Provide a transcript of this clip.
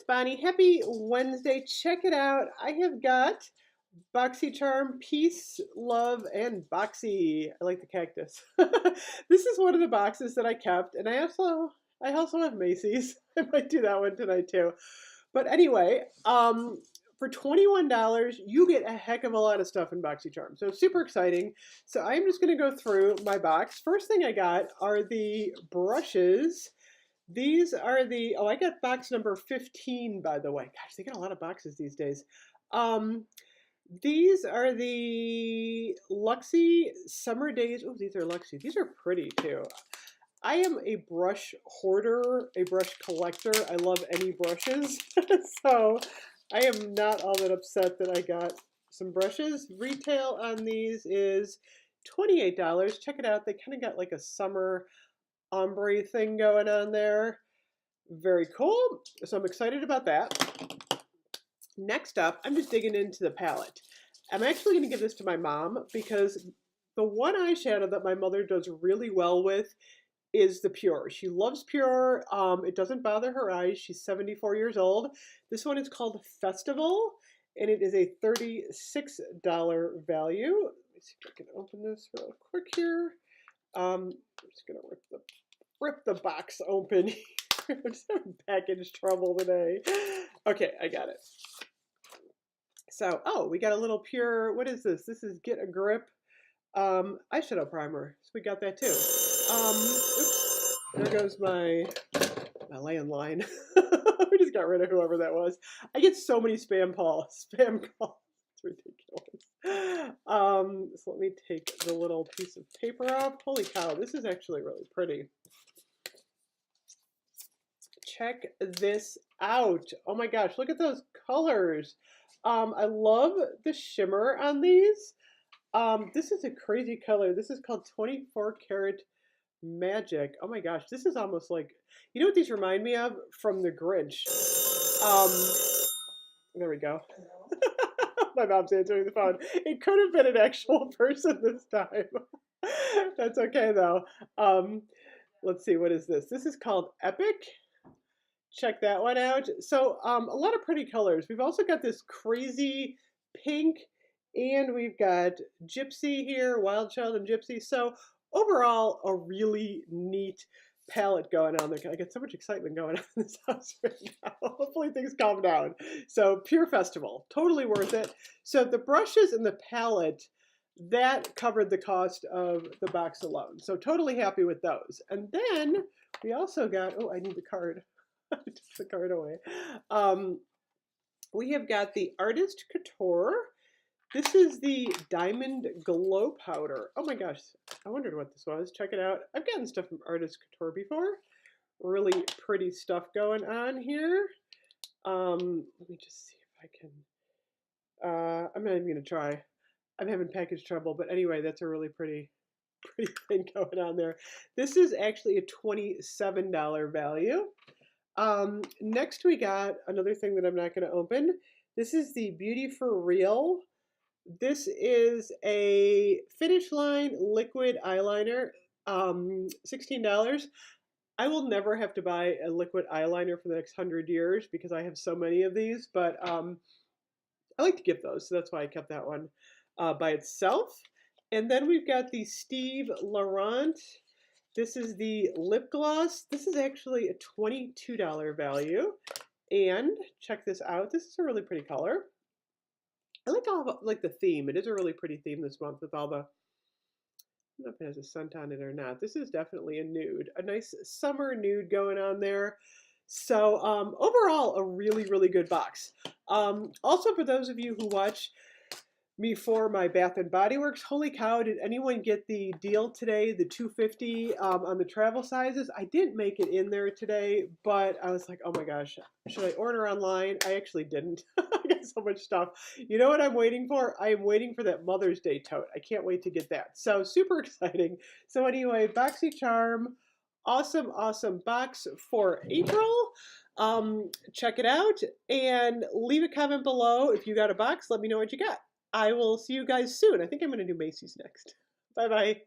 Bonnie. Happy Wednesday. Check it out. I have got Boxycharm, Peace, Love, and Boxy. I like the cactus. This is one of the boxes that I kept, and I also have Macy's. I might do that one tonight too. But anyway, for $21, you get a heck of a lot of stuff in Boxycharm. So super exciting. So I'm just going to go through my box. First thing I got are the brushes. These are I got box number 15, by the way. Gosh, they get a lot of boxes these days. These are the Luxie Summer Days. Oh, these are Luxie. These are pretty too. I am a brush hoarder, a brush collector. I love any brushes. So I am not all that upset that I got some brushes. Retail on these is $28. Check it out. They kind of got like a summer ombre thing going on there. Very cool. So I'm excited about that. Next up, I'm just digging into the palette. I'm actually going to give this to my mom because the one eyeshadow that my mother does really well with is the Pure. She loves Pure. It doesn't bother her eyes. She's 74 years old. This one is called Festival, and it is a $36 value. Let me see if I can open this real quick here. I'm just gonna rip the box open. I'm just having package trouble today. Okay, I got it. So, we got a little Pure. What is this? This is Get a Grip eyeshadow primer. So we got that too. Oops, there goes my landline. We just got rid of whoever that was. I get so many spam calls. It's ridiculous. So let me take the little piece of paper off. Holy cow, this is actually really pretty. Check this out. Oh my gosh, look at those colors. I love the shimmer on these. This is a crazy color. This is called 24 Karat Magic. Oh my gosh, this is almost like, you know what these remind me of? From the Grinch. There we go. My mom's answering the phone. It could have been an actual person this time. That's okay though. Let's see, what is this? This is called Epic. Check that one out. So a lot of pretty colors. We've also got this crazy pink, and we've got Gypsy here, Wild Child and Gypsy. So overall, a really neat palette going on there. I get so much excitement going on in this house right now. Hopefully things calm down. So Pure Festival, totally worth it. So the brushes and the palette, that covered the cost of the box alone. So totally happy with those. And then we also got, oh, I need the card. I took the card away. We have got the Artist Couture. This is the Diamond Glow Powder. Oh my gosh, I wondered what this was. Check it out. I've gotten stuff from Artist Couture before. Really pretty stuff going on here. Let me just see if I can. I'm not even going to try. I'm having package trouble, but anyway, that's a really pretty thing going on there. This is actually a $27 value. Next we got another thing that I'm not going to open. This is the Beauty for Real. This is a Finish Line liquid eyeliner, $16. I will never have to buy a liquid eyeliner for the next 100 years because I have so many of these, but I like to give those, so that's why I kept that one by itself. And then we've got the Steve Laurent. This is the lip gloss. This is actually a $22 value. And check this out. This is a really pretty color. I like the theme. It is a really pretty theme this month with all the, I don't know if it has a scent on it or not. This is definitely a nude, a nice summer nude going on there. So overall, a really, really good box. Also, for those of you who watch me for my Bath and Body Works, holy cow, did anyone get the deal today, the $250 on the travel sizes? I didn't make it in there today, but I was like, oh my gosh, should I order online? I actually didn't. I got so much stuff. You know what I'm waiting for? I am waiting for that Mother's Day tote. I can't wait to get that. So super exciting. So anyway, Boxycharm, awesome box for April. Check it out and leave a comment below if you got a box. Let me know what you got. I will see you guys soon. I think I'm going to do Macy's next. Bye-bye.